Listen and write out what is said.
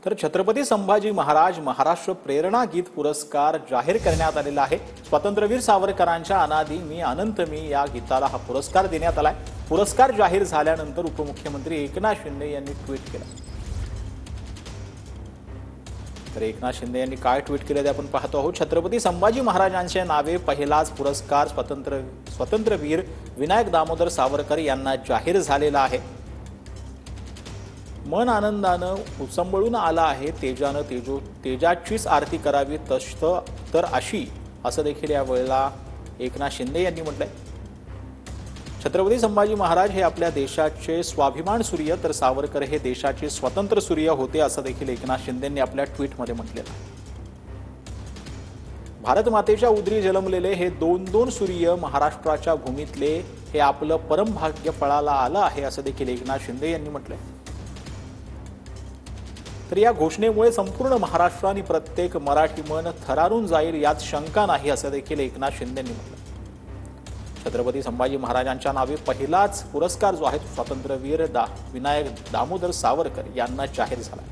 तर छत्रपती संभाजी महाराज महाराष्ट्र प्रेरणा गीत पुरस्कार जाहीर करण्यात आलेला आहे। स्वातंत्र्यवीर सावरकरांच्या अनादी मी अनंत मी या गीताला हा पुरस्कार देण्यात आलाय। पुरस्कार जाहीर झाल्यानंतर उपमुख्यमंत्री एकनाथ शिंदे यांनी ट्विट केलं। तर एकनाथ शिंदे यांनी काय ट्विट केलं ते आपण पाहतो आहोत। छत्रपती संभाजी महाराजांच्या नावे पहिलाच पुरस्कार स्वातंत्र्यवीर विनायक दामोदर सावरकर यांना जाहीर झालेला आहे। मन आनंदानं उचंबळून आला आहे, तेजानं तेजाचीच आरती करावी तस्त तर अशी, असं देखील या वेळेला एकनाथ शिंदे यांनी म्हटलंय। छत्रपती संभाजी महाराज हे आपल्या देशाचे स्वाभिमान सूर्य तर सावरकर हे देशाचे स्वतंत्र सूर्य होते, असं देखील एकनाथ शिंदेंनी आपल्या ट्विटमध्ये म्हटलेलं आहे। भारत मातेच्या उदरी जन्मलेले हे दोन सूर्य महाराष्ट्राच्या भूमीतले हे आपलं परम भाग्य फळाला आलं आहे, असं देखील एकनाथ शिंदे यांनी म्हटलंय। तर या घोषणेमुळे संपूर्ण महाराष्ट्र आणि प्रत्येक मराठी मन थरारून जाईल यात शंका नाही, असं देखील एकनाथ शिंदेंनी म्हटलं। छत्रपती संभाजी महाराजांच्या नावे पहिलाच पुरस्कार जो आहे स्वातंत्र्यवीर विनायक दामोदर सावरकर यांना जाहीर झाला।